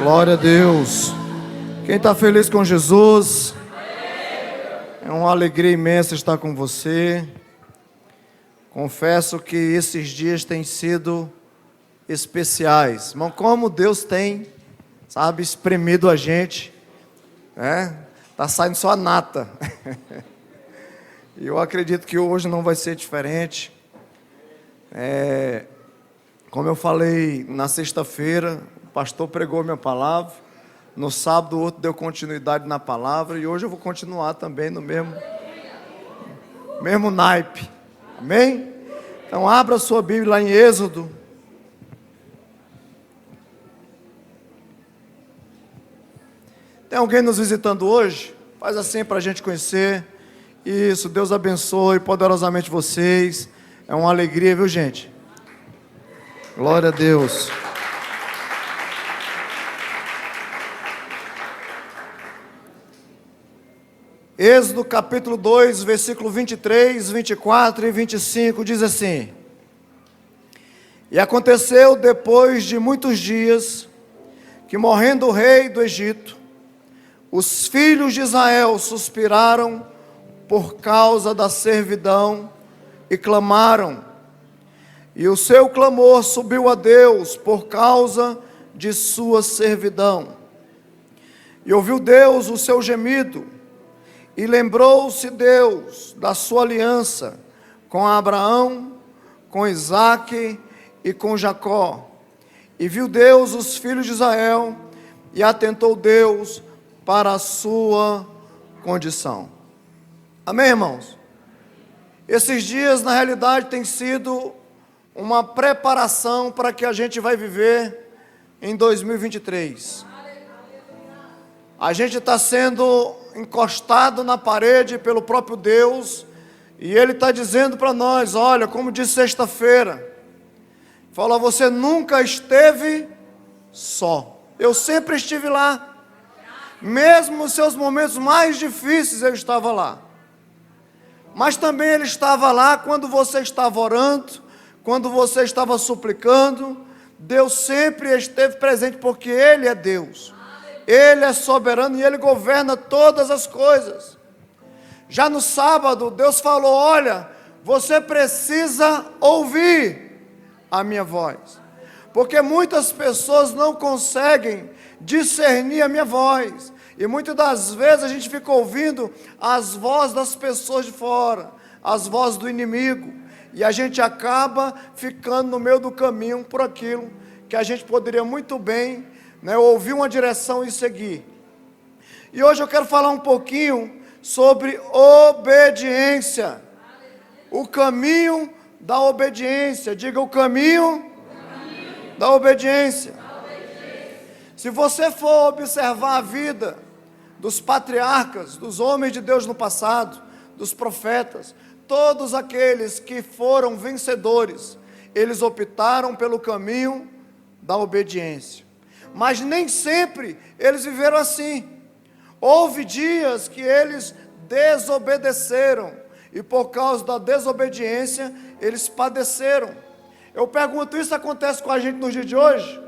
Glória a Deus. Quem está feliz com Jesus? É uma alegria imensa estar com você. Confesso que esses dias têm sido especiais. Irmão, como Deus tem, espremido a gente, né? Tá saindo só a nata. E eu acredito que hoje não vai ser diferente. Como eu falei na sexta-feira, o pastor pregou minha palavra. No sábado o outro deu continuidade na palavra. E hoje eu vou continuar também no mesmo naipe. Amém? Então abra sua Bíblia lá em Êxodo. Tem alguém nos visitando hoje? Faz assim para a gente conhecer. Isso, Deus abençoe poderosamente vocês. É uma alegria, viu, gente? Glória a Deus. Êxodo capítulo 2, versículo 23, 24 e 25 diz assim: E aconteceu depois de muitos dias, que morrendo o rei do Egito, os filhos de Israel suspiraram por causa da servidão e clamaram. E o seu clamor subiu a Deus por causa de sua servidão. E ouviu Deus o seu gemido, e lembrou-se Deus da sua aliança com Abraão, com Isaque e com Jacó. E viu Deus os filhos de Israel, e atentou Deus para a sua condição. Amém, irmãos? Esses dias, na realidade, tem sido uma preparação para que a gente vai viver em 2023. A gente está sendo encostado na parede pelo próprio Deus, e Ele está dizendo para nós, olha, como disse sexta-feira, falou, você nunca esteve só, eu sempre estive lá, mesmo nos seus momentos mais difíceis eu estava lá, mas também Ele estava lá quando você estava orando, quando você estava suplicando. Deus sempre esteve presente, porque Ele é Deus, Ele é soberano e Ele governa todas as coisas. Já no sábado, Deus falou, olha, você precisa ouvir a minha voz, porque muitas pessoas não conseguem discernir a minha voz, e muitas das vezes a gente fica ouvindo as vozes das pessoas de fora, as vozes do inimigo, e a gente acaba ficando no meio do caminho por aquilo que a gente poderia muito bem, ouvir uma direção e seguir. E hoje eu quero falar um pouquinho sobre obediência. O caminho da obediência. Diga, o caminho da obediência. Se você for observar a vida dos patriarcas, dos homens de Deus no passado, dos profetas, todos aqueles que foram vencedores, eles optaram pelo caminho da obediência. Mas nem sempre eles viveram assim. Houve dias que eles desobedeceram, e por causa da desobediência, eles padeceram. Eu pergunto, isso acontece com a gente nos dias de hoje?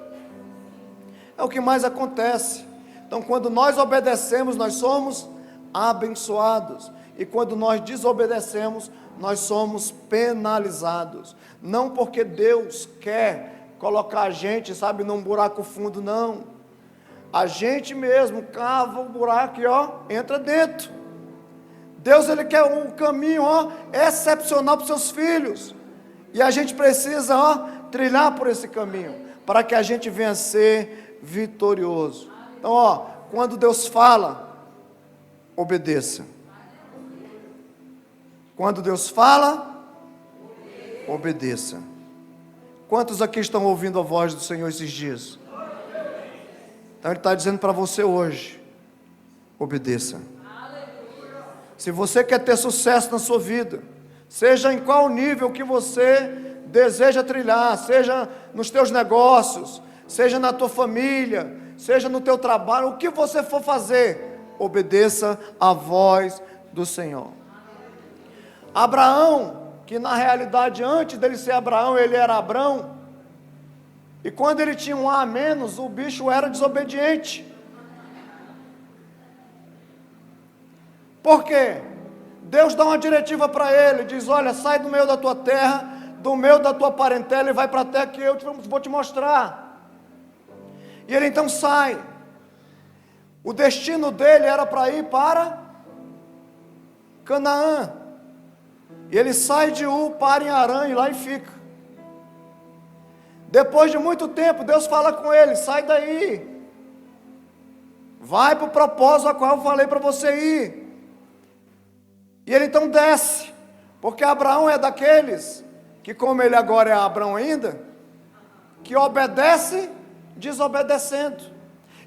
É o que mais acontece. Então, quando nós obedecemos, nós somos abençoados. E quando nós desobedecemos, nós somos penalizados. Não porque Deus quer colocar a gente, num buraco fundo, não. A gente mesmo cava o buraco e entra dentro. Deus, Ele quer um caminho, excepcional para os seus filhos. E a gente precisa, trilhar por esse caminho, para que a gente venha a ser vitorioso. Então, quando Deus fala, obedeça. Quando Deus fala, obedeça. Quantos aqui estão ouvindo a voz do Senhor esses dias? Então Ele está dizendo para você hoje, obedeça. Se você quer ter sucesso na sua vida, seja em qual nível que você deseja trilhar, seja nos teus negócios, seja na tua família, seja no teu trabalho, o que você for fazer, obedeça a voz do Senhor. Abraão, que na realidade antes dele ser Abraão, ele era Abrão, E quando ele tinha um a menos, o bicho era desobediente. Por quê? Deus dá uma diretiva para ele, diz: olha, sai do meio da tua terra, do meio da tua parentela e vai para a terra que eu vou te mostrar. E ele então sai. O destino dele era para ir para Canaã. E ele sai de para em Harã e lá e fica. Depois de muito tempo, Deus fala com ele: sai daí, vai para o propósito a qual eu falei para você ir. E ele então desce, porque Abraão é daqueles que, como ele agora é Abraão ainda, que obedece desobedecendo.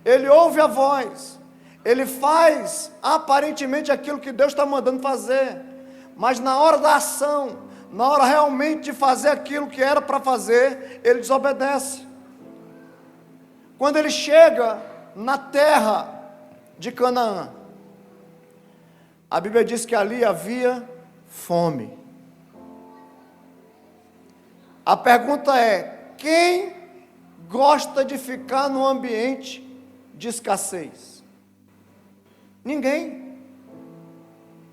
Ele ouve a voz, ele faz aparentemente aquilo que Deus está mandando fazer, mas na hora da ação, na hora realmente de fazer aquilo que era para fazer, ele desobedece. Quando ele chega na terra de Canaã, a Bíblia diz que ali havia fome. A pergunta é: quem gosta de ficar num ambiente de escassez? Ninguém.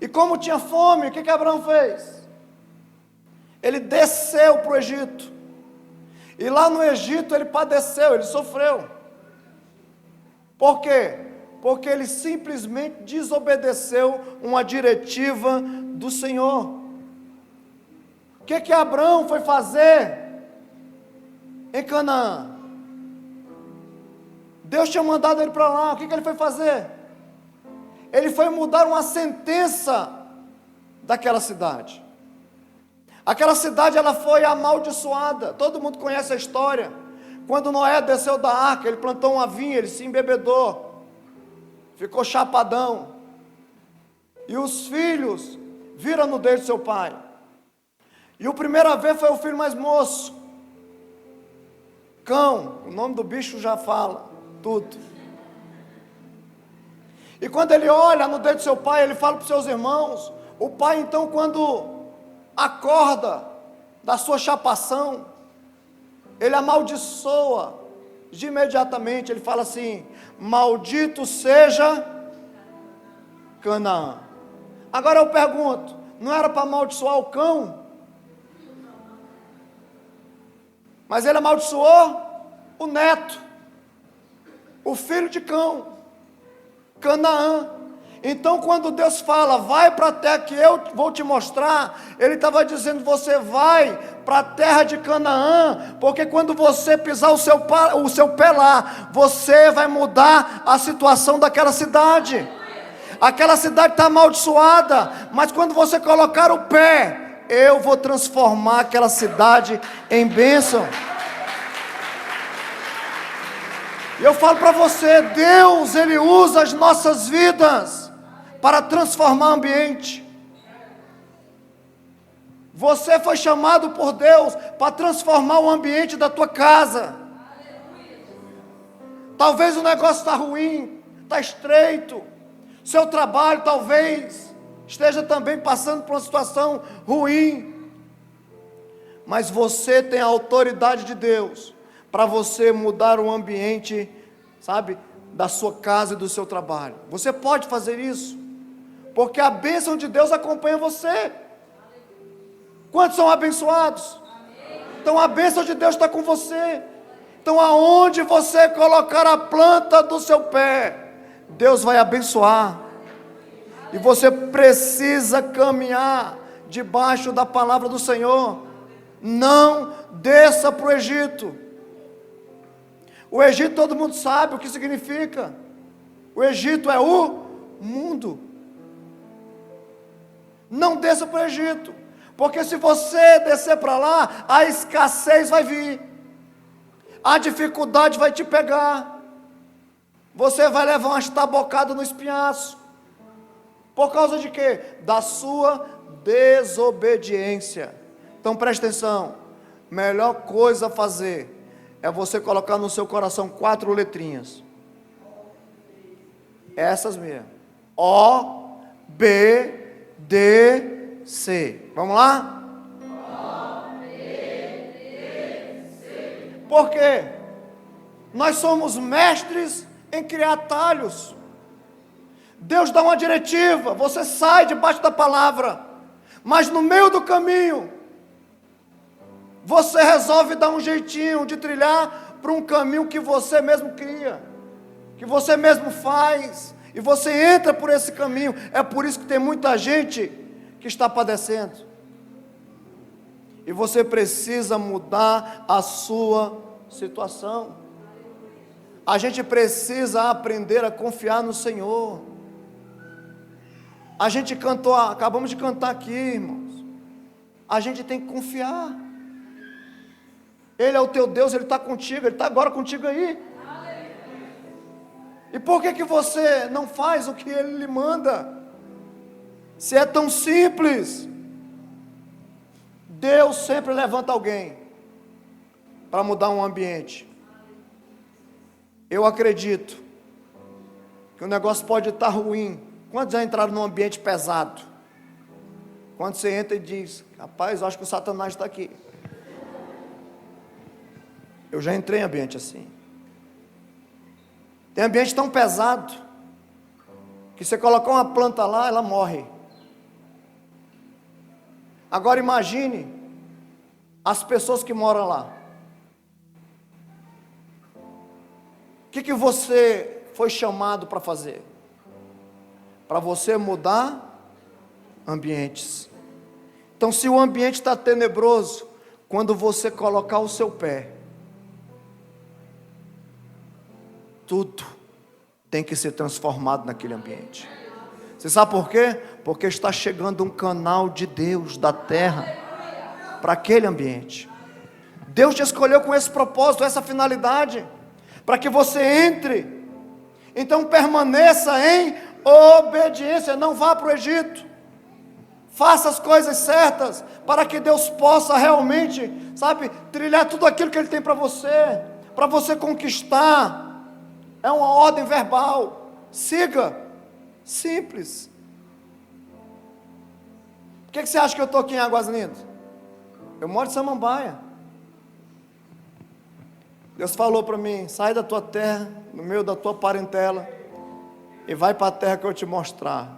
E como tinha fome, o que Abraão fez? Ele desceu para o Egito. E lá no Egito ele padeceu, ele sofreu. Por quê? Porque ele simplesmente desobedeceu uma diretiva do Senhor. O que Abraão foi fazer em Canaã? Deus tinha mandado ele para lá. O que ele foi fazer? Ele foi mudar uma sentença daquela cidade. Aquela cidade, ela foi amaldiçoada. Todo mundo conhece a história. Quando Noé desceu da arca, ele plantou uma vinha, ele se embebedou, ficou chapadão, e os filhos viram a nudez do seu pai. E o primeiro a ver foi o filho mais moço, Cão. O nome do bicho já fala tudo. E quando ele olha a nudez do seu pai, ele fala para os seus irmãos. O pai então, quando acorda da sua chapação, ele amaldiçoa de imediatamente. Ele fala assim: maldito seja Canaã. Agora eu pergunto, não era para amaldiçoar o cão? Mas ele amaldiçoou o neto, o filho de Cão, Canaã. Então quando Deus fala: vai para a terra que eu vou te mostrar, Ele estava dizendo: você vai para a terra de Canaã, porque quando você pisar o seu pé lá, você vai mudar a situação daquela cidade. Aquela cidade está amaldiçoada, mas quando você colocar o pé, eu vou transformar aquela cidade em bênção. E eu falo para você, Deus, Ele usa as nossas vidas para transformar o ambiente. Você foi chamado por Deus para transformar o ambiente da tua casa. Talvez o negócio está ruim, está estreito. Seu trabalho talvez esteja também passando por uma situação ruim. Mas você tem a autoridade de Deus para você mudar o ambiente, sabe, da sua casa e do seu trabalho. Você pode fazer isso, porque a bênção de Deus acompanha você. Quantos são abençoados? Então a bênção de Deus está com você. Então aonde você colocar a planta do seu pé, Deus vai abençoar. E você precisa caminhar debaixo da palavra do Senhor. Não desça para o Egito. O Egito todo mundo sabe o que significa. O Egito é o mundo. Não desça para o Egito, porque se você descer para lá, a escassez vai vir, a dificuldade vai te pegar, você vai levar uma estabocada no espinhaço. Por causa de quê? Da sua desobediência. Então preste atenção, melhor coisa a fazer é você colocar no seu coração 4 letrinhas, essas mesmo: O, B, D, C. Vamos lá? O, B, D, C. Por quê? Nós somos mestres em criar atalhos. Deus dá uma diretiva, você sai debaixo da palavra, mas no meio do caminho, você resolve dar um jeitinho de trilhar para um caminho que você mesmo cria, que você mesmo faz, e você entra por esse caminho. É por isso que tem muita gente que está padecendo. E você precisa mudar a sua situação. A gente precisa aprender a confiar no Senhor. A gente cantou, acabamos de cantar aqui, irmãos. A gente tem que confiar. Ele é o teu Deus, Ele está contigo, Ele está agora contigo aí. E por que você não faz o que Ele lhe manda? Se é tão simples. Deus sempre levanta alguém para mudar um ambiente. Eu acredito que o negócio pode estar ruim. Quantos já entraram num ambiente pesado? Quando você entra e diz: rapaz, eu acho que o Satanás está aqui. Eu já entrei em ambiente assim. Tem ambiente tão pesado que você colocar uma planta lá, ela morre. Agora imagine as pessoas que moram lá. O que você foi chamado para fazer? Para você mudar ambientes. Então, se o ambiente está tenebroso, quando você colocar o seu pé, tudo tem que ser transformado naquele ambiente. Você sabe por quê? Porque está chegando um canal de Deus da terra para aquele ambiente. Deus te escolheu com esse propósito, essa finalidade, para que você entre. Então permaneça em obediência, não vá para o Egito. Faça as coisas certas, para que Deus possa realmente, trilhar tudo aquilo que Ele tem para você conquistar. É uma ordem verbal. Siga. Simples. Por que você acha que eu estou aqui em Águas Lindas? Eu moro em Samambaia. Deus falou para mim: sai da tua terra, no meio da tua parentela, e vai para a terra que eu te mostrar.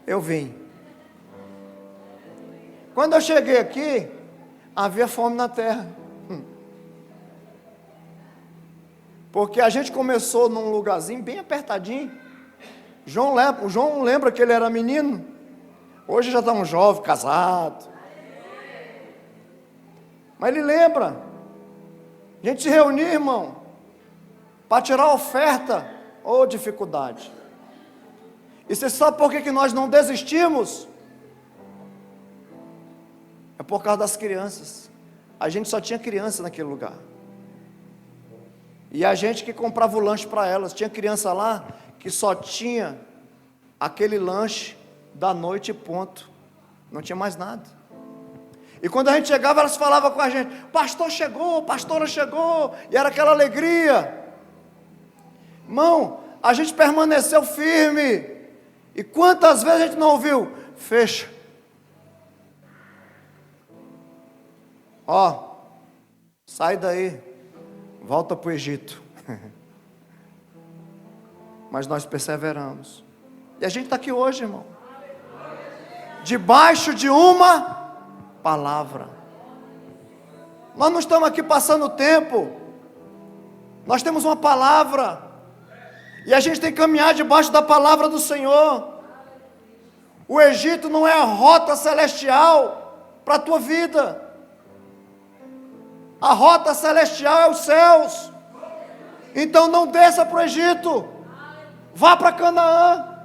Eu vim. Quando eu cheguei aqui, havia fome na terra. Porque a gente começou num lugarzinho bem apertadinho. O João lembra que ele era menino. Hoje já está um jovem, casado. Mas ele lembra. A gente se reunia, irmão, para tirar a oferta. Ô, dificuldade. E você sabe por que nós não desistimos? É por causa das crianças. A gente só tinha criança naquele lugar. E a gente que comprava o lanche para elas. Tinha criança lá que só tinha aquele lanche da noite e ponto. Não tinha mais nada. E quando a gente chegava, elas falavam com a gente: pastor chegou, pastora chegou. E era aquela alegria. Irmão, a gente permaneceu firme. E quantas vezes a gente não ouviu? Fecha. Ó, sai daí. Volta para o Egito. Mas nós perseveramos. E a gente está aqui hoje, irmão. Debaixo de uma palavra. Nós não estamos aqui passando tempo. Nós temos uma palavra. E a gente tem que caminhar debaixo da palavra do Senhor. O Egito não é a rota celestial para a tua vida. A rota celestial é os céus. Então não desça para o Egito. Vá para Canaã.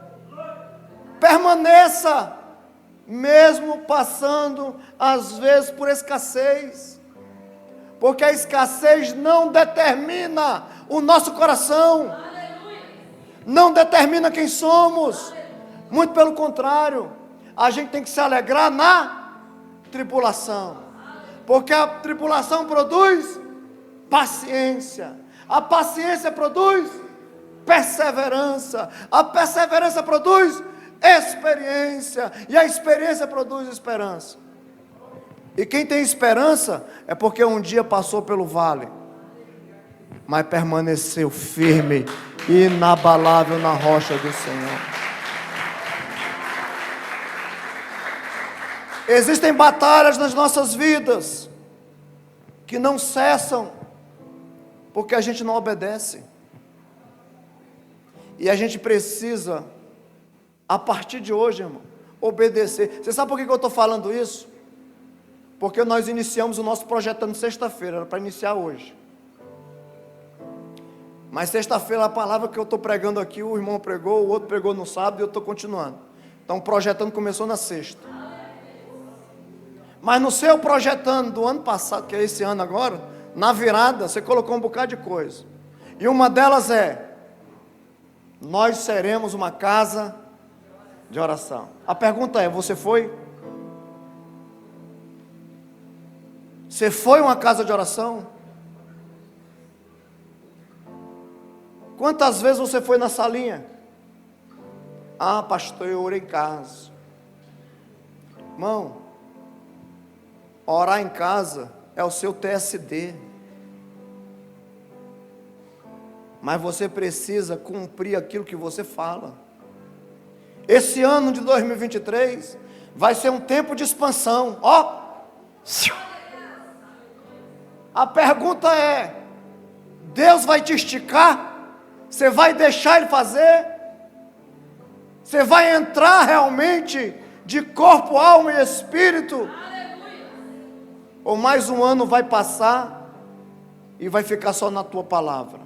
Permaneça. Mesmo passando às vezes por escassez. Porque a escassez não determina o nosso coração. Não determina quem somos. Muito pelo contrário. A gente tem que se alegrar na tribulação. Porque a tribulação produz paciência. A paciência produz perseverança. A perseverança produz experiência. E a experiência produz esperança. E quem tem esperança é porque um dia passou pelo vale, mas permaneceu firme e inabalável na rocha do Senhor. Existem batalhas nas nossas vidas que não cessam porque a gente não obedece. E a gente precisa, a partir de hoje, irmão, obedecer. Você sabe por que eu estou falando isso? Porque nós iniciamos o nosso projetando sexta-feira, era para iniciar hoje. Mas sexta-feira a palavra que eu estou pregando aqui, o irmão pregou, o outro pregou no sábado e eu estou continuando. Então o projetando começou na sexta. Mas no seu projetando do ano passado, que é esse ano agora, na virada, você colocou um bocado de coisa. E uma delas é: nós seremos uma casa de oração. A pergunta é: você foi? Você foi uma casa de oração? Quantas vezes você foi na salinha? Ah, pastor, eu orei em casa. Irmão, orar em casa é o seu TSD. Mas você precisa cumprir aquilo que você fala. Esse ano de 2023 vai ser um tempo de expansão. Ó! A pergunta é: Deus vai te esticar? Você vai deixar Ele fazer? Você vai entrar realmente de corpo, alma e espírito? Ou mais um ano vai passar e vai ficar só na tua palavra?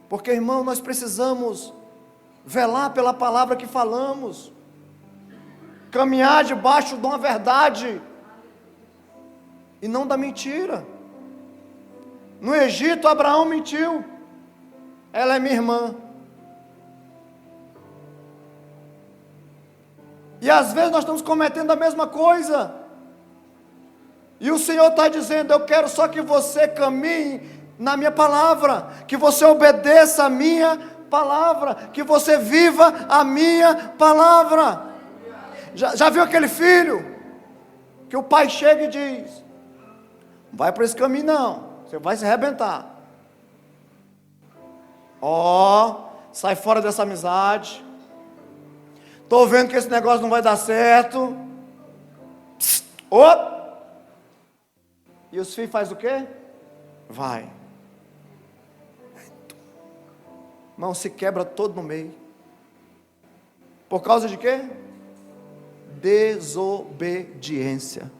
Porque, irmão, nós precisamos velar pela palavra que falamos, caminhar debaixo de uma verdade e não da mentira. No Egito, Abraão mentiu. Ela é minha irmã. E às vezes nós estamos cometendo a mesma coisa. E o Senhor está dizendo: eu quero só que você caminhe na minha palavra, que você obedeça a minha palavra, que você viva a minha palavra. Já viu aquele filho que o pai chega e diz: não vai para esse caminho não, você vai se arrebentar. Sai fora dessa amizade. Estou vendo que esse negócio não vai dar certo. E os filhos fazem o quê? Vai. Irmão, se quebra todo no meio. Por causa de quê? Desobediência.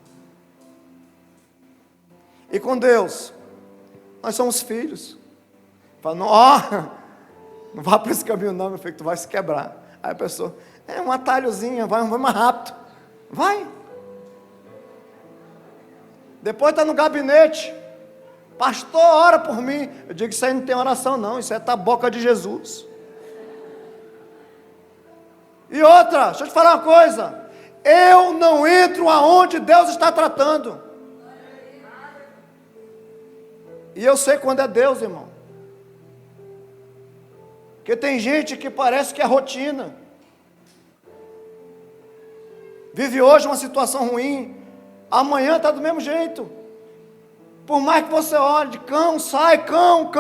E com Deus, nós somos filhos. Fala: não vá para esse caminho não, meu filho, tu vai se quebrar. Aí a pessoa: é um atalhozinho, vai mais rápido. Vai. Depois está no gabinete: pastor, ora por mim. Eu digo: isso aí não tem oração não, isso é taboca de Jesus. E outra, deixa eu te falar uma coisa: eu não entro aonde Deus está tratando. E eu sei quando é Deus, irmão. Porque tem gente que parece que é rotina. Vive hoje uma situação ruim, amanhã está do mesmo jeito. Por mais que você olhe de cão, sai, cão,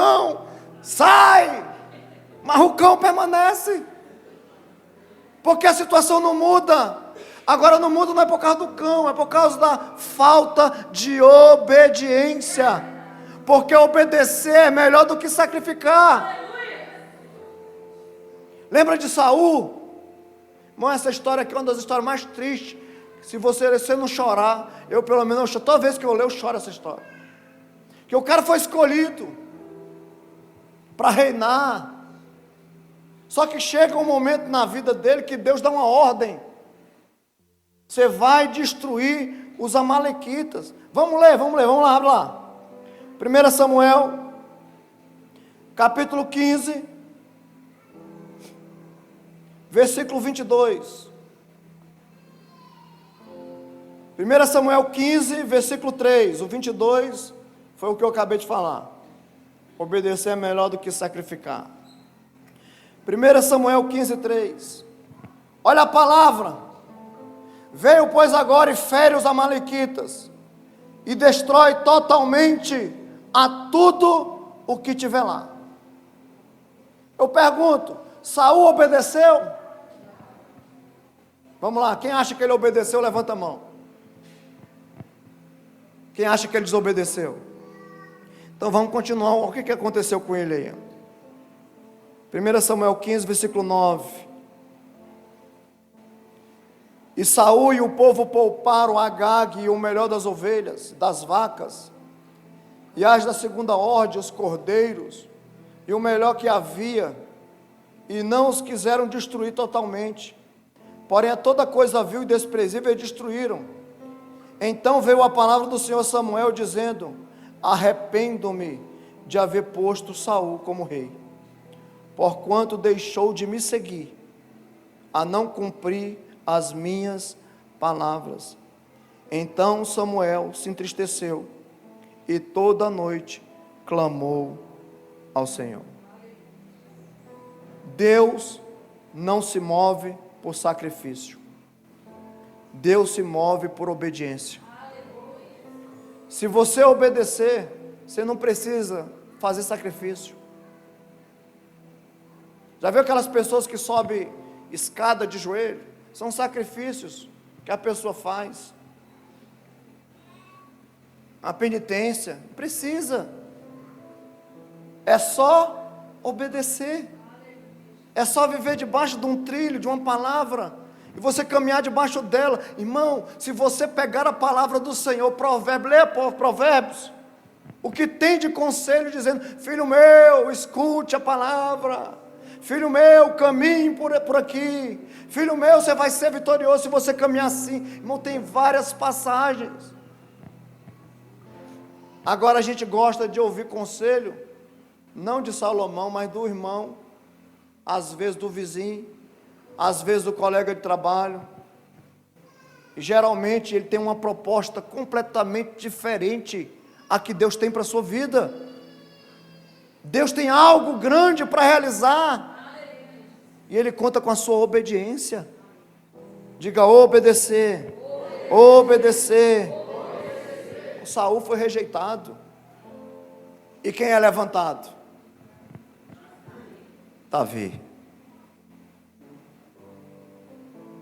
sai. Mas o cão permanece. Porque a situação não muda. Agora não muda, não é por causa do cão, é por causa da falta de obediência. Porque obedecer é melhor do que sacrificar. Lembra de Saul? Irmão, essa história aqui é uma das histórias mais tristes. Se você não chorar, eu pelo menos, toda vez que eu leio, eu choro essa história. Que o cara foi escolhido para reinar. Só que chega um momento na vida dele que Deus dá uma ordem: você vai destruir os amalequitas. Vamos ler, vamos lá, abre lá. 1 Samuel, capítulo 15, versículo 22. 1 Samuel 15, versículo 3. O 22 foi o que eu acabei de falar. Obedecer é melhor do que sacrificar. 1 Samuel 15, 3. Olha a palavra: Veio, pois, agora e fere os amalequitas, e destrói totalmente a tudo o que tiver lá. Eu pergunto, Saul obedeceu? Vamos lá, quem acha que ele obedeceu, levanta a mão. Quem acha que ele desobedeceu? Então vamos continuar, o que aconteceu com ele aí? 1 Samuel 15, versículo 9. E Saul e o povo pouparam Agag e o melhor das ovelhas, das vacas, e as da segunda ordem, os cordeiros, e o melhor que havia, e não os quiseram destruir totalmente. Porém a toda coisa vil e desprezível e destruíram. Então veio a palavra do Senhor Samuel, dizendo: arrependo-me de haver posto Saul como rei, porquanto deixou de me seguir, a não cumprir as minhas palavras. Então Samuel se entristeceu, e toda a noite clamou ao Senhor. Deus não se move por sacrifício. Deus se move por obediência. Se você obedecer, você não precisa fazer sacrifício. Já viu aquelas pessoas que sobem escada de joelho? São sacrifícios que a pessoa faz. A penitência, precisa. É só obedecer. É só viver debaixo de um trilho, de uma palavra, e você caminhar debaixo dela. Irmão, se você pegar a palavra do Senhor, Provérbios, lê Provérbios, o que tem de conselho dizendo: filho meu, escute a palavra, filho meu, caminhe por aqui, filho meu, você vai ser vitorioso se você caminhar assim. Irmão, tem várias passagens. Agora a gente gosta de ouvir conselho, não de Salomão, mas do irmão, às vezes do vizinho, às vezes do colega de trabalho. E geralmente ele tem uma proposta completamente diferente a que Deus tem para a sua vida. Deus tem algo grande para realizar, e Ele conta com a sua obediência. Diga: obedecer, obedecer. O Saul foi rejeitado, e quem é levantado? Davi.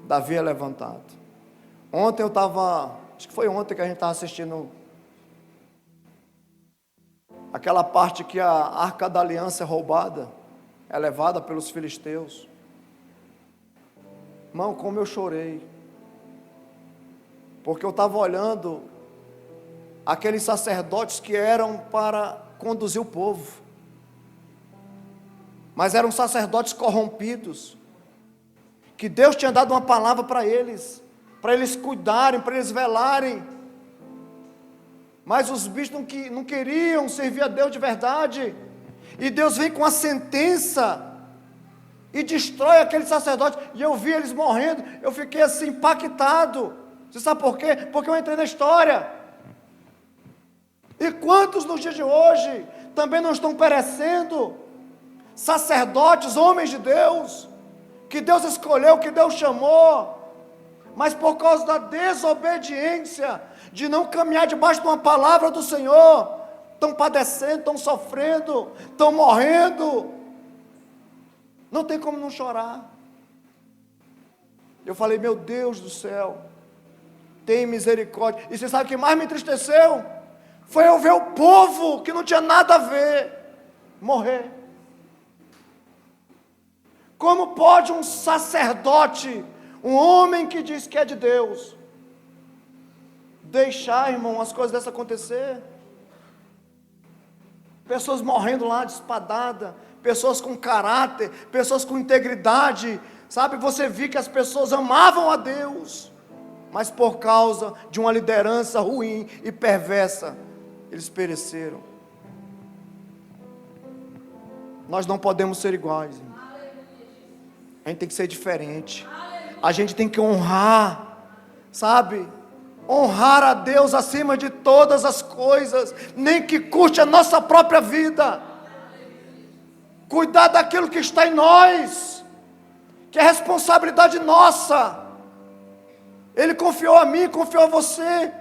Davi é levantado. Ontem eu estava, acho que foi ontem que a gente estava assistindo aquela parte que a Arca da Aliança é roubada, é levada pelos filisteus. Irmão, como eu chorei, porque eu estava olhando aqueles sacerdotes que eram para conduzir o povo, mas eram sacerdotes corrompidos, que Deus tinha dado uma palavra para eles cuidarem, para eles velarem, mas os bichos não queriam servir a Deus de verdade, e Deus vem com a sentença, e destrói aqueles sacerdotes, e eu vi eles morrendo, eu fiquei assim impactado. Você sabe por quê? Porque eu entrei na história. E quantos nos dias de hoje também não estão perecendo? Sacerdotes, homens de Deus, que Deus escolheu, que Deus chamou, mas por causa da desobediência, de não caminhar debaixo de uma palavra do Senhor, estão padecendo, estão sofrendo, estão morrendo. Não tem como não chorar. Eu falei: meu Deus do céu, tem misericórdia. E você sabe o que mais me entristeceu? Foi eu ver o povo que não tinha nada a ver morrer. Como pode um sacerdote, um homem que diz que é de Deus, deixar, irmão, as coisas dessas acontecer? Pessoas morrendo lá de espadada, pessoas com caráter, pessoas com integridade, sabe? Você viu que as pessoas amavam a Deus, mas por causa de uma liderança ruim e perversa, eles pereceram. Nós não podemos ser iguais, irmão. A gente tem que ser diferente. A gente tem que honrar, sabe? Honrar a Deus acima de todas as coisas, nem que custe a nossa própria vida. Cuidar daquilo que está em nós, que é responsabilidade nossa. Ele confiou a mim, confiou a você.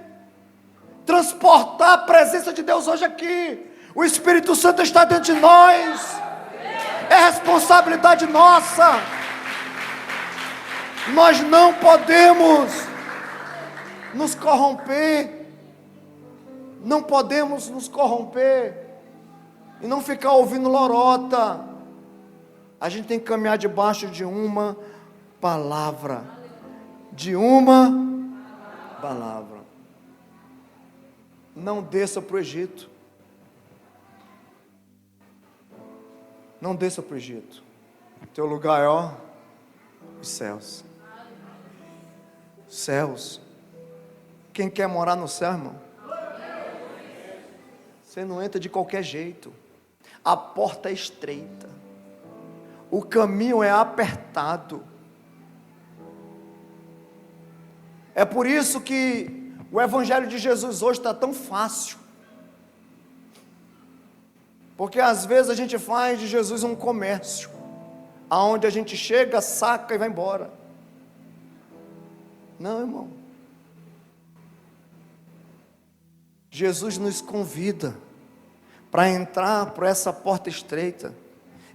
Transportar a presença de Deus hoje aqui. O Espírito Santo está dentro de nós. É responsabilidade nossa. Nós não podemos nos corromper. Não podemos nos corromper e não ficar ouvindo lorota. A gente tem que caminhar debaixo de uma palavra. De uma palavra. Não desça para o Egito. Não desça para o Egito. Teu lugar é, os céus. Céus. Quem quer morar no céu, irmão? Você não entra de qualquer jeito. A porta é estreita. O caminho é apertado. É por isso que o Evangelho de Jesus hoje está tão fácil. Porque às vezes a gente faz de Jesus um comércio, aonde a gente chega, saca e vai embora. Não, irmão. Jesus nos convida para entrar por essa porta estreita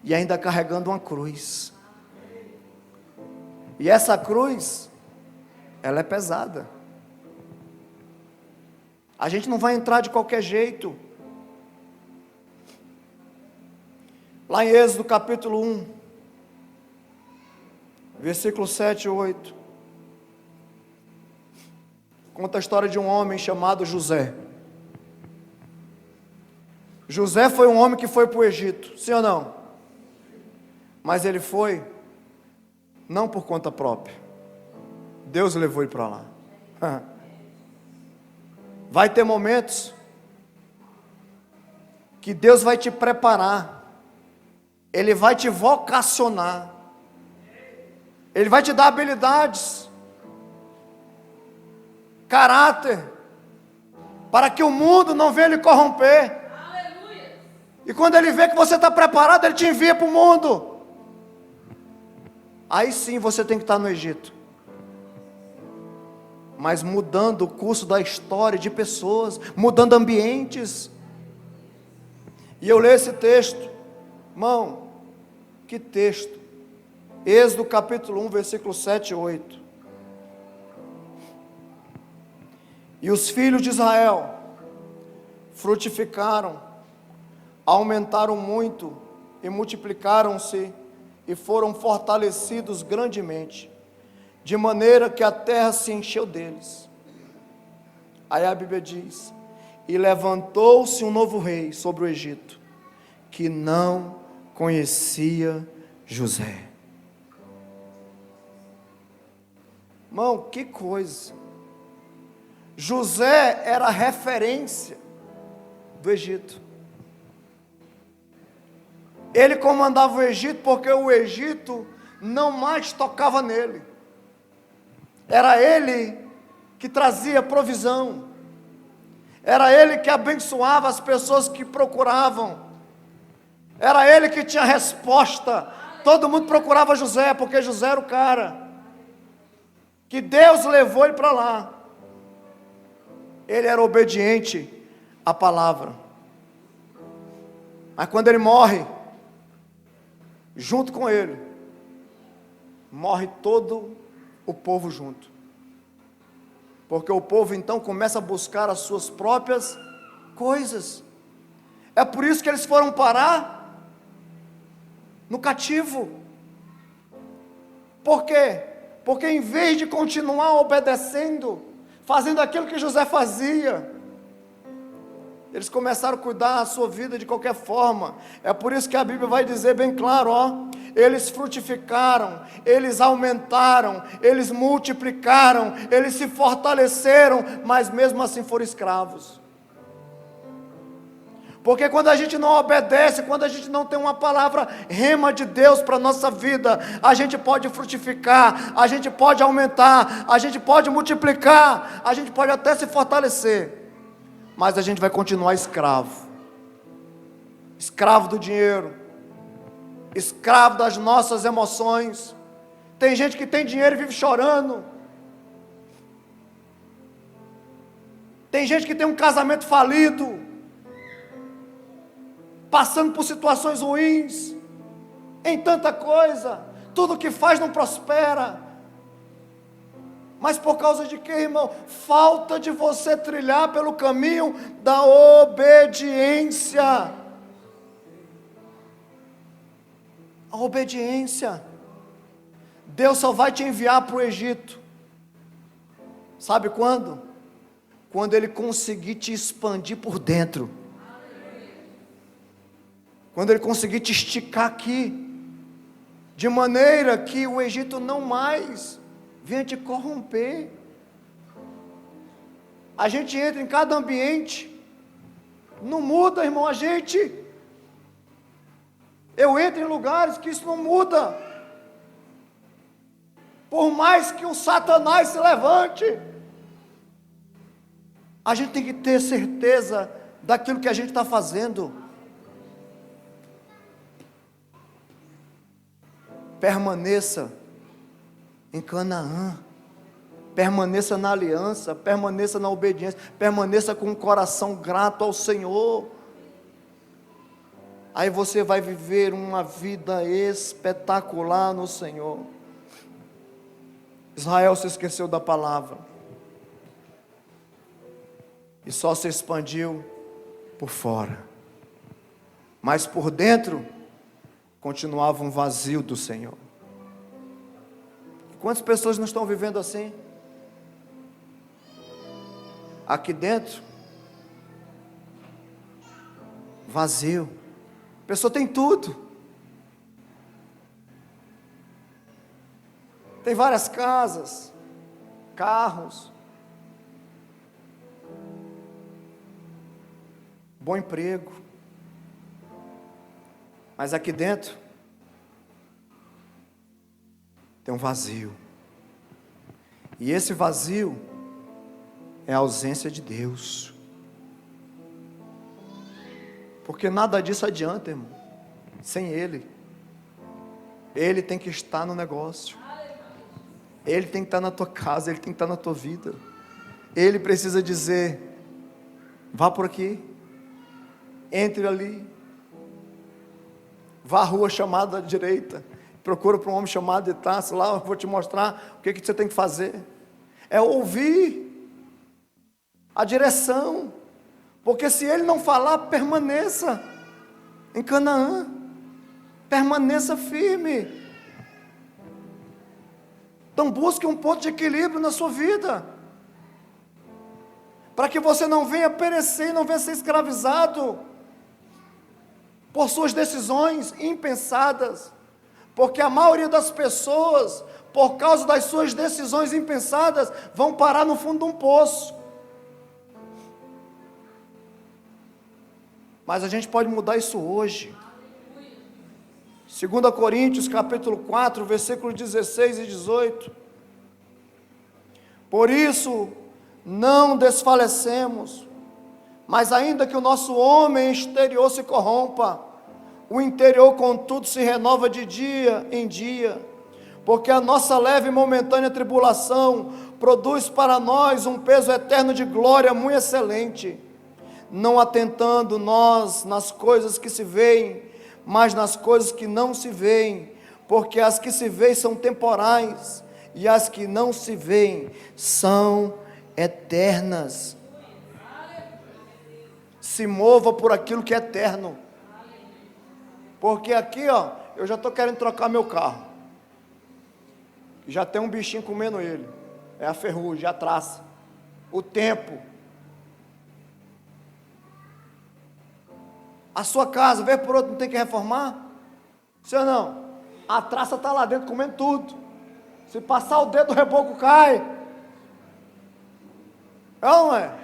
e ainda carregando uma cruz. E essa cruz, ela é pesada. A gente não vai entrar de qualquer jeito. Lá em Êxodo capítulo 1, versículo 7 e 8, conta a história de um homem chamado José. José foi um homem que foi para o Egito, sim ou não? Mas ele foi, não por conta própria. Deus levou ele para lá. Vai ter momentos que Deus vai te preparar. Ele vai te vocacionar. Ele vai te dar habilidades, caráter, para que o mundo não venha lhe corromper. Aleluia. E quando ele vê que você está preparado, ele te envia para o mundo. Aí sim você tem que estar no Egito, mas mudando o curso da história de pessoas, mudando ambientes. E eu leio esse texto, irmão, que texto, Êxodo capítulo 1, versículo 7 e 8, e os filhos de Israel frutificaram, aumentaram muito, e multiplicaram-se, e foram fortalecidos grandemente, de maneira que a terra se encheu deles. Aí a Bíblia diz, e levantou-se um novo rei sobre o Egito, que não conhecia José. Irmão, que coisa. José era a referência do Egito. Ele comandava o Egito porque o Egito não mais tocava nele. Era ele que trazia provisão. Era ele que abençoava as pessoas que procuravam. Era ele que tinha resposta. Todo mundo procurava José, porque José era o cara que Deus levou ele para lá. Ele era obediente à palavra. Mas quando ele morre, junto com ele, morre todo o povo junto. Porque o povo então começa a buscar as suas próprias coisas. É por isso que eles foram parar no cativo. Por quê? Porque em vez de continuar obedecendo, fazendo aquilo que José fazia, eles começaram a cuidar da sua vida de qualquer forma. É por isso que a Bíblia vai dizer bem claro, eles frutificaram, eles aumentaram, eles multiplicaram, eles se fortaleceram, mas mesmo assim foram escravos. Porque quando a gente não obedece, quando a gente não tem uma palavra rema de Deus para a nossa vida, a gente pode frutificar, a gente pode aumentar, a gente pode multiplicar, a gente pode até se fortalecer, mas a gente vai continuar escravo. Escravo do dinheiro, escravo das nossas emoções. Tem gente que tem dinheiro e vive chorando. Tem gente que tem um casamento falido, passando por situações ruins, em tanta coisa, tudo que faz não prospera. Mas por causa de quê, irmão? Falta de você trilhar pelo caminho da obediência. A obediência. Deus só vai te enviar para o Egito. Sabe quando? Quando Ele conseguir te expandir por dentro. Quando Ele conseguir te esticar aqui. De maneira que o Egito não mais venha te corromper. A gente entra em cada ambiente. Não muda, irmão, eu entro em lugares que isso não muda. Por mais que o Satanás se levante, a gente tem que ter certeza daquilo que a gente está fazendo. Permaneça em Canaã, permaneça na aliança, permaneça na obediência, permaneça com um coração grato ao Senhor. Aí você vai viver uma vida espetacular no Senhor. Israel se esqueceu da palavra e só se expandiu por fora, mas por dentro continuava um vazio do Senhor. Quantas pessoas não estão vivendo assim? Aqui dentro, vazio. A pessoa tem tudo. Tem várias casas, carros, bom emprego. Mas aqui dentro tem um vazio. E esse vazio é a ausência de Deus. Porque nada disso adianta, irmão, sem Ele. Ele tem que estar no negócio. Ele tem que estar na tua casa, Ele tem que estar na tua vida. Ele precisa dizer: vá por aqui, entre ali, vá à rua chamada à direita, procura para um homem chamado de Tarso, lá eu vou te mostrar o que você tem que fazer. É ouvir a direção, porque se Ele não falar, permaneça em Canaã, permaneça firme. Então busque um ponto de equilíbrio na sua vida, para que você não venha perecer, não venha ser escravizado por suas decisões impensadas, porque a maioria das pessoas, por causa das suas decisões impensadas, vão parar no fundo de um poço. Mas a gente pode mudar isso hoje. 2 Coríntios capítulo 4, versículos 16 e 18. Por isso, não desfalecemos, mas ainda que o nosso homem exterior se corrompa, o interior contudo se renova de dia em dia, porque a nossa leve e momentânea tribulação produz para nós um peso eterno de glória muito excelente, não atentando nós nas coisas que se veem, mas nas coisas que não se veem, porque as que se veem são temporais, e as que não se veem são eternas. Se mova por aquilo que é eterno, porque aqui, ó, eu já estou querendo trocar meu carro, já tem um bichinho comendo ele, é a ferrugem, a traça, o tempo. A sua casa, vez por outro, não tem que reformar? Sim ou não? A traça está lá dentro comendo tudo. Se passar o dedo, o reboco cai. Não é?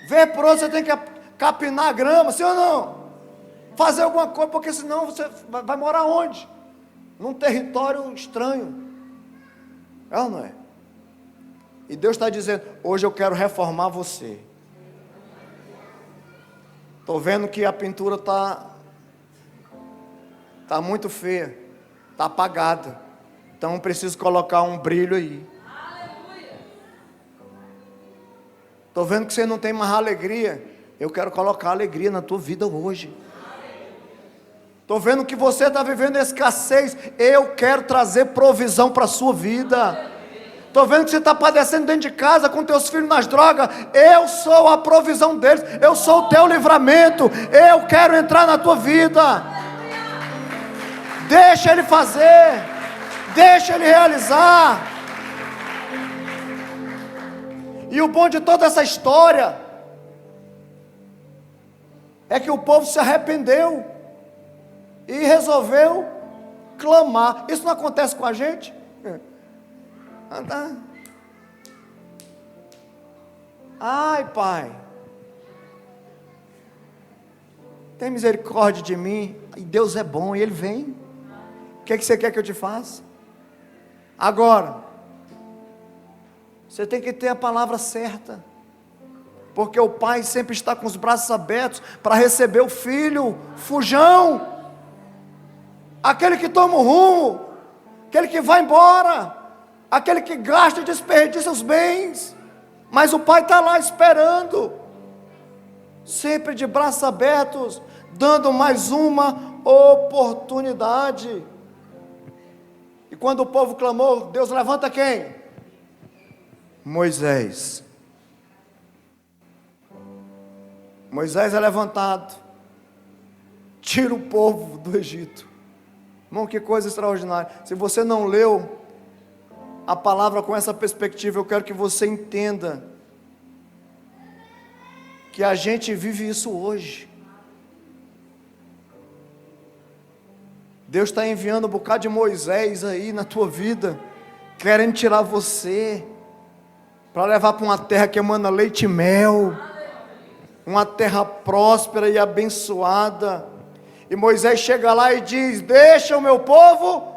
Vez por outro, você tem que capinar a grama, sim ou não? Fazer alguma coisa, porque senão você vai morar onde? Num território estranho. É ou não é? E Deus está dizendo: hoje eu quero reformar você. Estou vendo que a pintura está muito feia, está apagada. Então preciso colocar um brilho aí. Estou vendo que você não tem mais alegria. Eu quero colocar alegria na tua vida hoje. Estou vendo que você está vivendo escassez. Eu quero trazer provisão para a sua vida. Estou vendo que você está padecendo dentro de casa com teus filhos nas drogas. Eu sou a provisão deles. Eu sou o teu livramento. Eu quero entrar na tua vida. Deixa Ele fazer. Deixa Ele realizar. E o bom de toda essa história é que o povo se arrependeu e resolveu clamar. Isso não acontece com a gente? Ai, Pai, tem misericórdia de mim. E Deus é bom e Ele vem. O que você quer que eu te faça? Agora, você tem que ter a palavra certa, porque o pai sempre está com os braços abertos para receber o filho fujão, aquele que toma o rumo, aquele que vai embora, aquele que gasta e desperdiça os bens, mas o pai está lá esperando, sempre de braços abertos, dando mais uma oportunidade. E quando o povo clamou, Deus levanta quem? Moisés. Moisés é levantado, tira o povo do Egito. Irmão, que coisa extraordinária. Se você não leu a palavra com essa perspectiva, eu quero que você entenda que a gente vive isso hoje. Deus está enviando um bocado de Moisés aí na tua vida, querendo tirar você para levar para uma terra que emana leite e mel, uma terra próspera e abençoada. E Moisés chega lá e diz: deixa o meu povo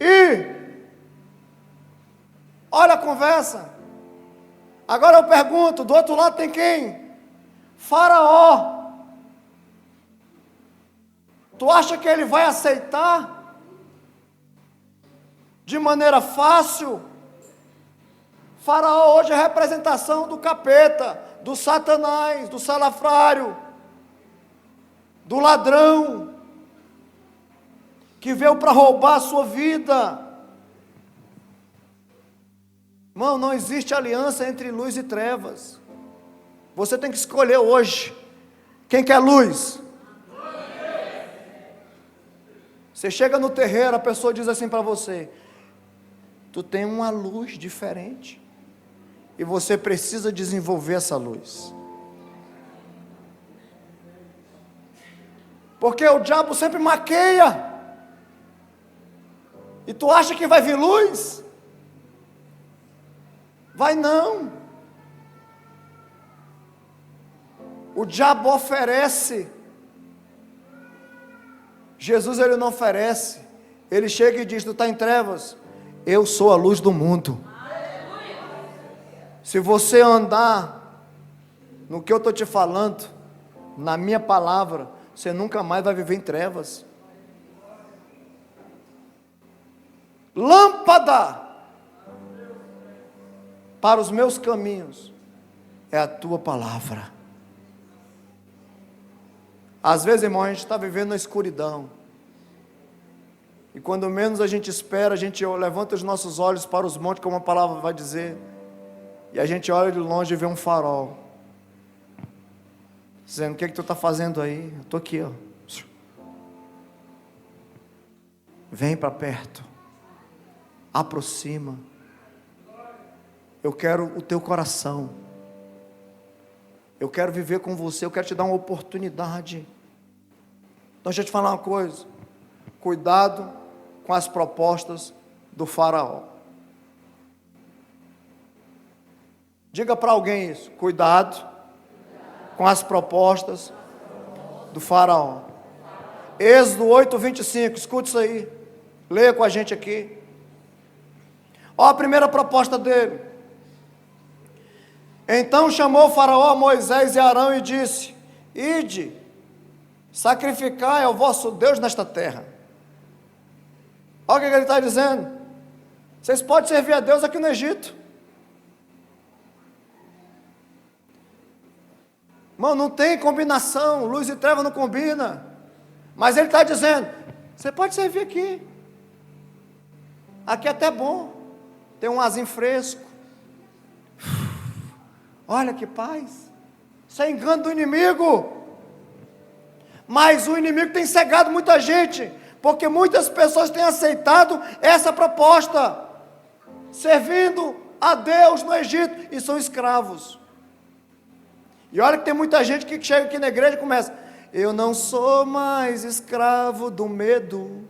ir. Olha a conversa. Agora eu pergunto, do outro lado tem quem? Faraó. Tu acha que ele vai aceitar de maneira fácil? Faraó hoje é a representação do capeta, do Satanás, do salafrário, do ladrão, que veio para roubar a sua vida. Irmão, não existe aliança entre luz e trevas. Você tem que escolher hoje. Quem quer luz? Você chega no terreiro, a pessoa diz assim para você: tu tem uma luz diferente. E você precisa desenvolver essa luz. Porque o diabo sempre maqueia. E tu acha que vai vir luz? Vai não. O diabo oferece. Jesus, ele não oferece. Ele chega e diz: tu está em trevas, eu sou a luz do mundo. Se você andar no que eu estou te falando, na minha palavra, você nunca mais vai viver em trevas. Lâmpada para os meus caminhos é a tua palavra. Às vezes, irmão, a gente está vivendo na escuridão, e quando menos a gente espera, a gente levanta os nossos olhos para os montes, como a palavra vai dizer, e a gente olha de longe e vê um farol, dizendo: o que é que tu está fazendo aí? Eu estou aqui, ó. Vem para perto, aproxima, eu quero o teu coração, eu quero viver com você, eu quero te dar uma oportunidade. Então deixa eu te falar uma coisa: cuidado com as propostas do faraó. Diga para alguém isso: cuidado com as propostas do faraó. Êxodo 8:25, escute isso aí, leia com a gente aqui. Olha a primeira proposta dele. Então chamou o faraó a Moisés e Arão e disse: ide, sacrificai ao vosso Deus nesta terra. Olha o que ele está dizendo: vocês podem servir a Deus aqui no Egito. Irmão, não tem combinação, luz e treva não combina. Mas ele está dizendo, você pode servir aqui. Aqui é até bom. Tem um arzinho fresco. Olha que paz. Isso é engano do inimigo. Mas o inimigo tem cegado muita gente, porque muitas pessoas têm aceitado essa proposta, servindo a Deus no Egito, e são escravos. E olha que tem muita gente que chega aqui na igreja e começa, eu não sou mais escravo do medo,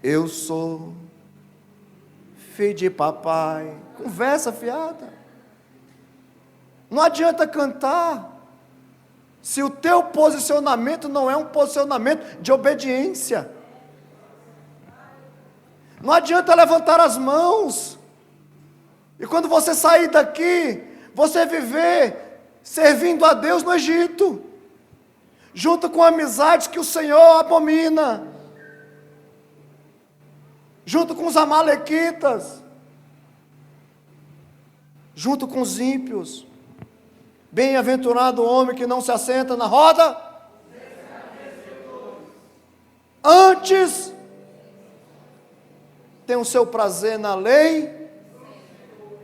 eu sou filho de papai. Conversa fiada. Não adianta cantar se o teu posicionamento não é um posicionamento de obediência. Não adianta levantar as mãos e quando você sair daqui, você viver servindo a Deus no Egito, junto com amizades que o Senhor abomina, junto com os amalequitas, junto com os ímpios. Bem-aventurado o homem que não se assenta na roda, antes tem o seu prazer na lei,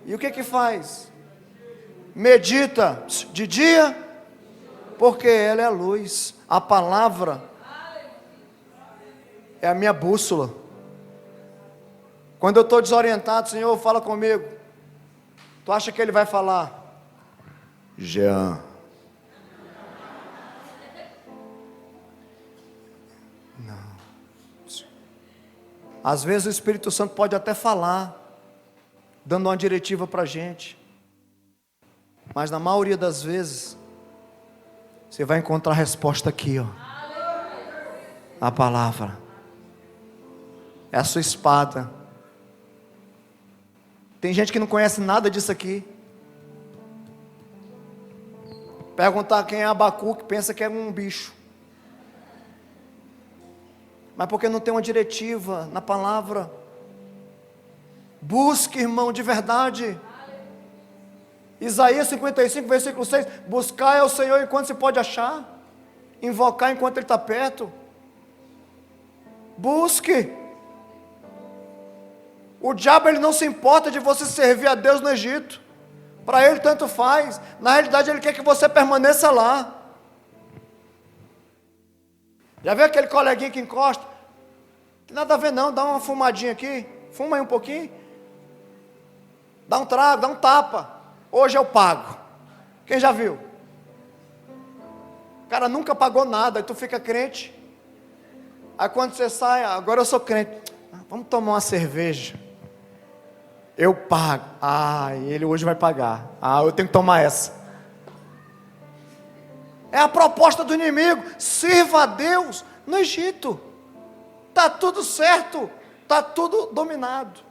e o que faz? Medita de dia, porque ela é a luz, a palavra é a minha bússola. Quando eu estou desorientado, Senhor, fala comigo. Tu acha que Ele vai falar? Jean. Não. Às vezes o Espírito Santo pode até falar, dando uma diretiva para a gente, mas na maioria das vezes você vai encontrar a resposta aqui, ó. A palavra é a sua espada. Tem gente que não conhece nada disso aqui. Perguntar quem é Abacuque, pensa que é um bicho. Mas porque não tem uma diretiva na palavra. Busque, irmão, de verdade. Isaías 55, versículo 6. Buscar ao Senhor enquanto se pode achar. Invocar enquanto Ele está perto. Busque. O diabo, ele não se importa de você servir a Deus no Egito. Para ele tanto faz. Na realidade ele quer que você permaneça lá. Já viu aquele coleguinha que encosta? Não tem nada a ver não, dá uma fumadinha aqui. Fuma aí um pouquinho. Dá um trago, dá um tapa. Hoje eu pago. Quem já viu? O cara nunca pagou nada, aí tu fica crente. Aí quando você sai, agora eu sou crente. Vamos tomar uma cerveja. Eu pago. Ele hoje vai pagar. Eu tenho que tomar essa. É a proposta do inimigo. Sirva a Deus no Egito. Está tudo certo. Está tudo dominado.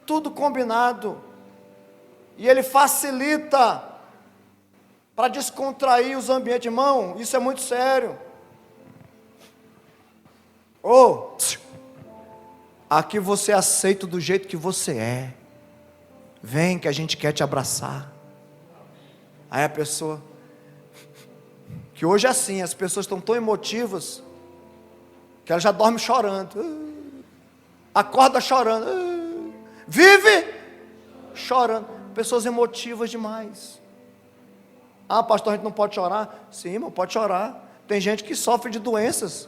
Tudo combinado. E ele facilita para descontrair os ambientes. Irmão, isso é muito sério. Aqui você é aceito do jeito que você é. Vem que a gente quer te abraçar. Aí a pessoa, que hoje é assim, as pessoas estão tão emotivas, que ela já dorme chorando, acorda chorando, vive chorando. Pessoas emotivas demais. Pastor, a gente não pode chorar? Sim, irmão, pode chorar. Tem gente que sofre de doenças.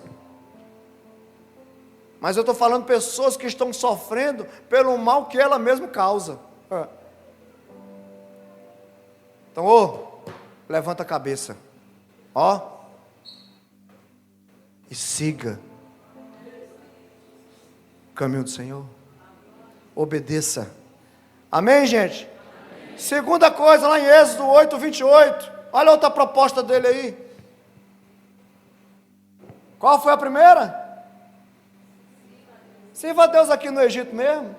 Mas eu estou falando de pessoas que estão sofrendo pelo mal que ela mesma causa. Então, levanta a cabeça, e siga o caminho do Senhor. Obedeça. Amém, gente? Amém. Segunda coisa, lá em Êxodo 8, 28. Olha outra proposta dele aí. Qual foi a primeira? Sirva a Deus aqui no Egito mesmo.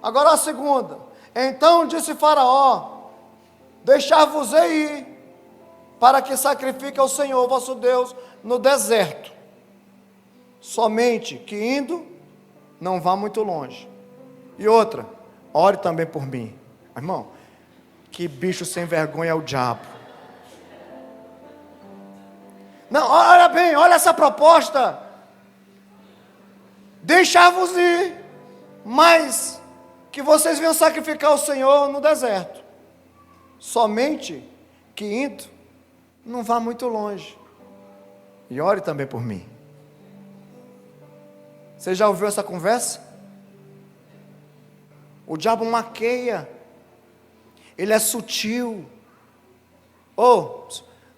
Agora a segunda. Então disse Faraó: deixar-vos-ei ir, para que sacrifique ao Senhor vosso Deus no deserto. Somente que indo, não vá muito longe. E outra, ore também por mim. Irmão, que bicho sem vergonha é o diabo. Não, olha bem, olha essa proposta. Deixar-vos ir, mas que vocês venham sacrificar o Senhor no deserto. Somente que indo, não vá muito longe. E ore também por mim. Você já ouviu essa conversa? O diabo maqueia. Ele é sutil.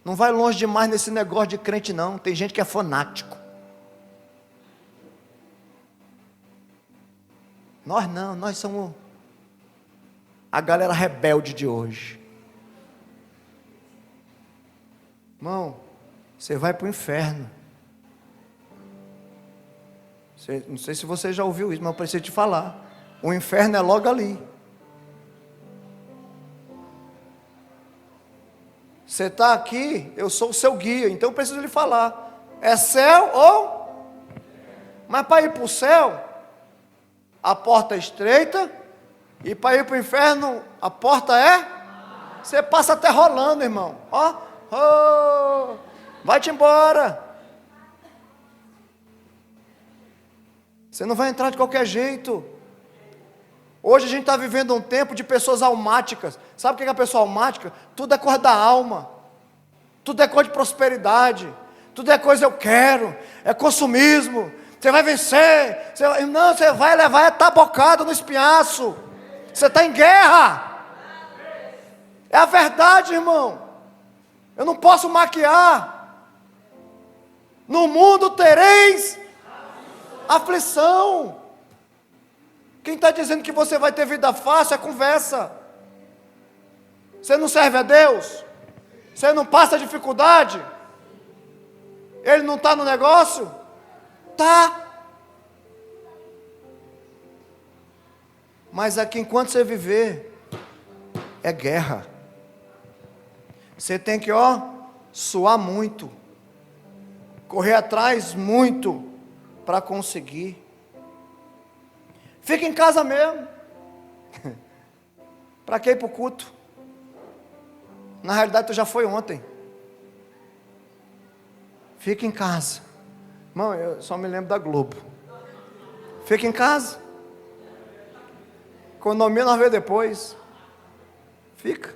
Não vai longe demais nesse negócio de crente não. Tem gente que é fanático. Nós não, nós somos a galera rebelde de hoje. Irmão, você vai para o inferno. Não sei se você já ouviu isso, mas eu preciso te falar. O inferno é logo ali. Você está aqui, eu sou o seu guia, então eu preciso lhe falar. É céu ou... Mas para ir para o céu, a porta é estreita, e para ir para o inferno, a porta é... Você passa até rolando, irmão. Vai-te embora. Você não vai entrar de qualquer jeito. Hoje a gente está vivendo um tempo de pessoas almáticas. Sabe o que é a pessoa almática? Tudo é coisa da alma. Tudo é coisa de prosperidade. Tudo é coisa eu quero. É consumismo. Você vai vencer. Você vai levar tabocado no espinhaço. Você está em guerra. É a verdade, irmão. Eu não posso maquiar. No mundo tereis aflição. Quem está dizendo que você vai ter vida fácil é conversa. Você não serve a Deus? Você não passa dificuldade? Ele não está no negócio? Tá. Mas aqui enquanto você viver, é guerra. Você tem que, suar muito. Correr atrás muito para conseguir. Fica em casa mesmo. Para que ir para o culto? Na realidade, tu já foi ontem. Fica em casa. Irmão, eu só me lembro da Globo. Fica em casa. Economia nós vemos depois. Fica.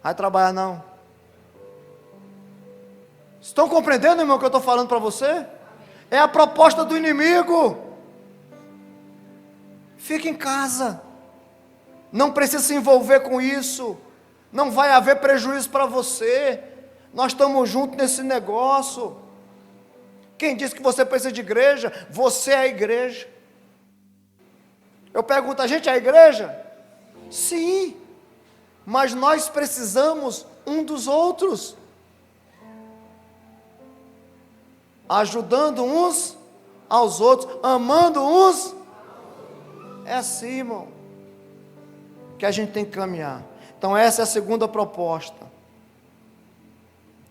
Vai trabalhar não. Estão compreendendo, irmão, o que eu estou falando para você? É a proposta do inimigo. Fique em casa. Não precisa se envolver com isso. Não vai haver prejuízo para você. Nós estamos juntos nesse negócio. Quem disse que você precisa de igreja? Você é a igreja. Eu pergunto, a gente é a igreja? Sim. Mas nós precisamos um dos outros. Ajudando uns aos outros. Amando uns. É assim, irmão, que a gente tem que caminhar. Então essa é a segunda proposta.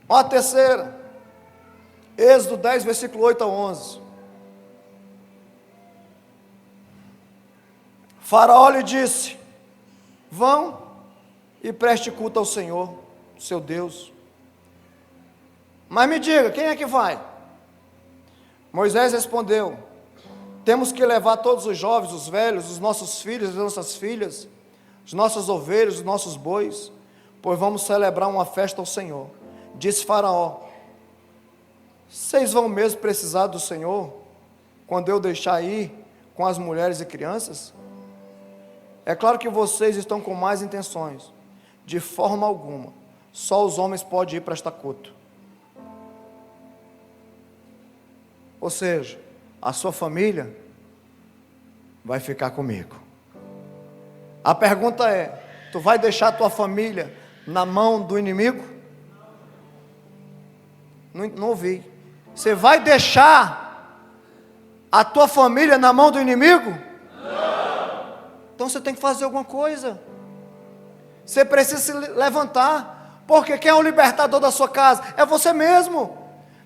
A terceira, Êxodo 10, versículo 8 a 11. Faraó lhe disse: vão e preste culto ao Senhor, seu Deus. Mas me diga, quem é que vai? Moisés respondeu: temos que levar todos os jovens, os velhos, os nossos filhos, as nossas filhas, os nossos ovelhos, os nossos bois, pois vamos celebrar uma festa ao Senhor. Disse Faraó: vocês vão mesmo precisar do Senhor, quando eu deixar ir com as mulheres e crianças? É claro que vocês estão com más intenções. De forma alguma, só os homens podem ir prestar culto. Ou seja, a sua família vai ficar comigo. A pergunta é: tu vai deixar a tua família na mão do inimigo? Não ouvi. Você vai deixar a tua família na mão do inimigo? Não. Então você tem que fazer alguma coisa. Você precisa se levantar. Porque quem é o libertador da sua casa? É você mesmo.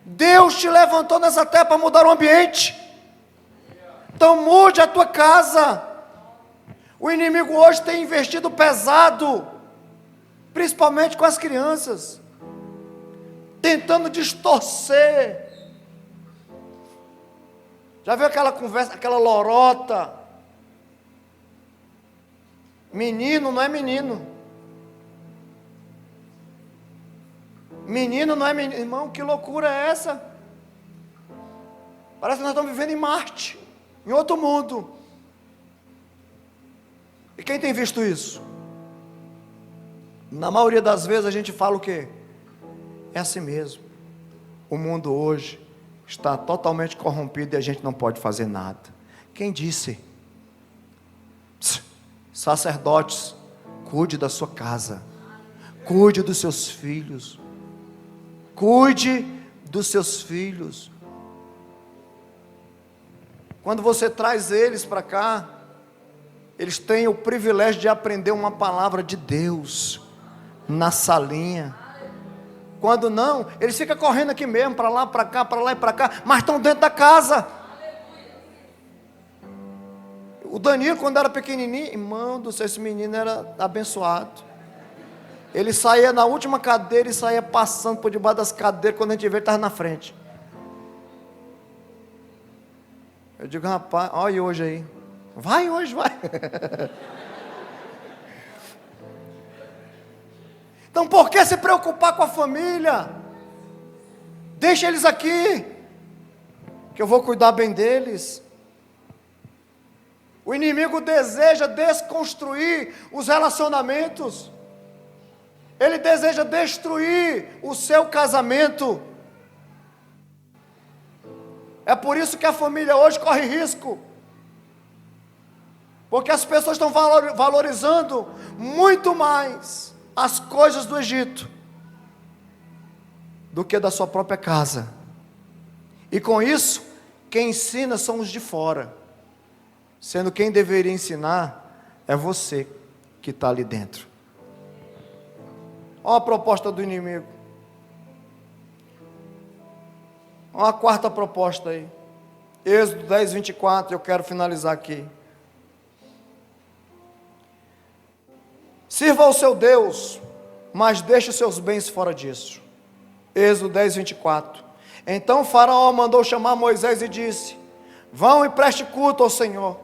Deus te levantou nessa terra para mudar o ambiente. Então mude a tua casa. O inimigo hoje tem investido pesado, principalmente com as crianças. tentando distorcer. Já viu aquela conversa, aquela lorota? Menino não é menino. Menino não é menino. Irmão, que loucura é essa? Parece que nós estamos vivendo em Marte, em outro mundo. E quem tem visto isso? Na maioria das vezes a gente fala o quê? É assim mesmo. O mundo hoje está totalmente corrompido e a gente não pode fazer nada. Quem disse? Sacerdotes, cuide da sua casa, cuide dos seus filhos, cuide dos seus filhos. Quando você traz eles para cá, eles têm o privilégio de aprender uma palavra de Deus na salinha. Quando não, eles ficam correndo aqui mesmo, para lá, para cá, para lá e para cá, mas estão dentro da casa. O Danilo, quando era pequenininho, irmão do céu, esse menino era abençoado. Ele saía na última cadeira e saía passando por debaixo das cadeiras. Quando a gente vê, ele estava na frente. Eu digo, rapaz, olha hoje aí. Vai hoje, vai. Então por que se preocupar com a família? Deixa eles aqui, que eu vou cuidar bem deles. O inimigo deseja desconstruir os relacionamentos. Ele deseja destruir o seu casamento. É por isso que a família hoje corre risco. Porque as pessoas estão valorizando muito mais as coisas do Egito do que da sua própria casa. E com isso, quem ensina são os de fora. Sendo quem deveria ensinar é você que está ali dentro. Olha a proposta do inimigo. Olha a quarta proposta aí. Êxodo 10, 24, eu quero finalizar aqui. Sirva ao seu Deus, mas deixe os seus bens fora disso. Êxodo 10, 24. Então o faraó mandou chamar Moisés e disse: vão e preste culto ao Senhor.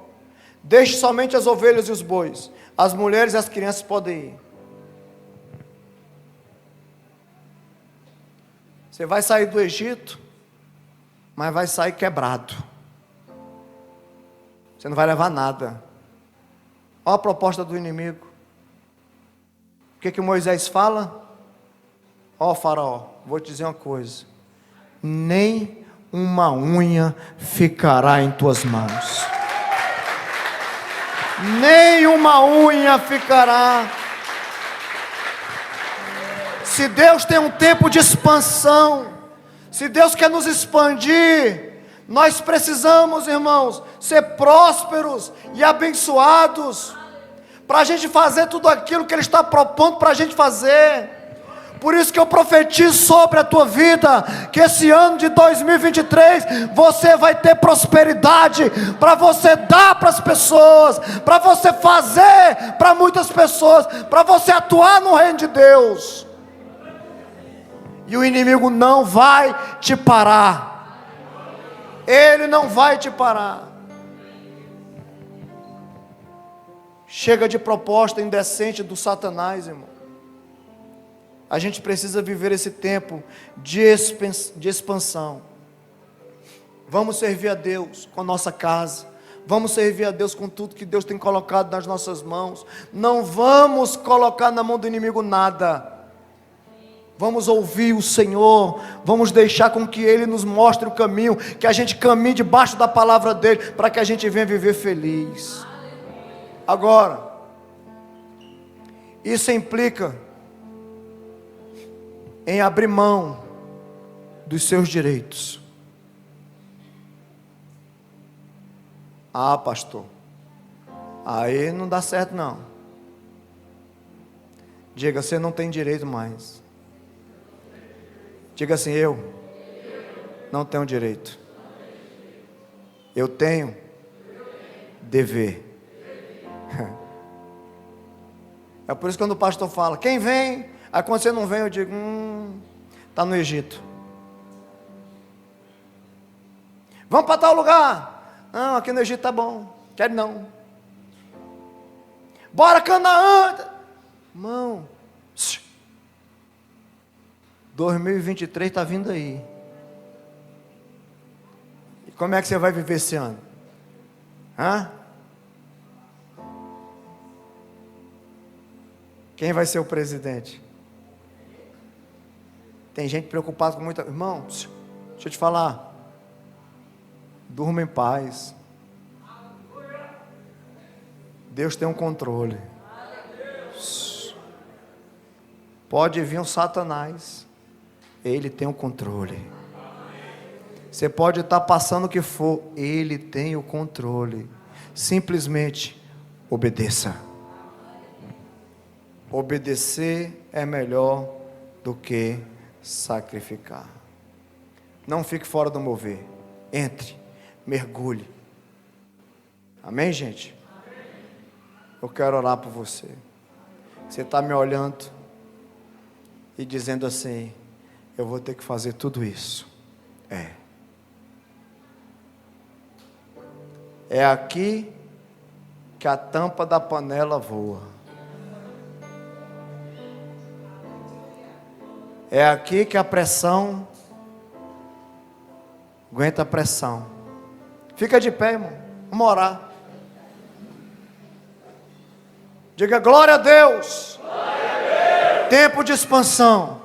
Deixe somente as ovelhas e os bois. As mulheres e as crianças podem ir. Você vai sair do Egito, mas vai sair quebrado. Você não vai levar nada. Olha a proposta do inimigo. O que Moisés fala? Ó faraó, vou te dizer uma coisa. Nem uma unha ficará em tuas mãos. Nem uma unha ficará. Se Deus tem um tempo de expansão, se Deus quer nos expandir, nós precisamos, irmãos, ser prósperos e abençoados, para a gente fazer tudo aquilo que Ele está propondo para a gente fazer. Por isso que eu profetizo sobre a tua vida, que esse ano de 2023, você vai ter prosperidade, para você dar para as pessoas, para você fazer para muitas pessoas, para você atuar no reino de Deus. E o inimigo não vai te parar. Ele não vai te parar. Chega de proposta indecente do Satanás, irmão. A gente precisa viver esse tempo de expansão. Vamos servir a Deus com a nossa casa. Vamos servir a Deus com tudo que Deus tem colocado nas nossas mãos. Não vamos colocar na mão do inimigo nada. Vamos ouvir o Senhor. Vamos deixar com que Ele nos mostre o caminho. Que a gente caminhe debaixo da palavra dEle, para que a gente venha viver feliz. Agora, isso implica em abrir mão dos seus direitos. Ah, pastor, aí não dá certo não. Diga, você não tem direito mais. Diga assim, eu não tenho direito. Eu tenho dever. É por isso que quando o pastor fala, quem vem? Aí quando você não vem, eu digo, Está no Egito. Vamos para tal lugar. Não, aqui no Egito está bom. Quero não. Bora Canaã. Irmão, 2023 está vindo aí. E como é que você vai viver esse ano? Quem vai ser o presidente? Tem gente preocupada com muita... Irmão, deixa eu te falar. Durma em paz. Deus tem um controle. Pode vir um Satanás. Ele tem um controle. Você pode estar passando o que for. Ele tem o controle. Simplesmente obedeça. Obedecer é melhor do que sacrificar. Não fique fora do mover. Entre, mergulhe. Amém, gente? Eu quero orar por você. Você está me olhando e dizendo assim: eu vou ter que fazer tudo isso. É aqui que a tampa da panela voa. É aqui que a pressão aguenta a pressão. Fica de pé, irmão. Vamos orar. Diga glória a Deus. Glória a Deus. Tempo de expansão.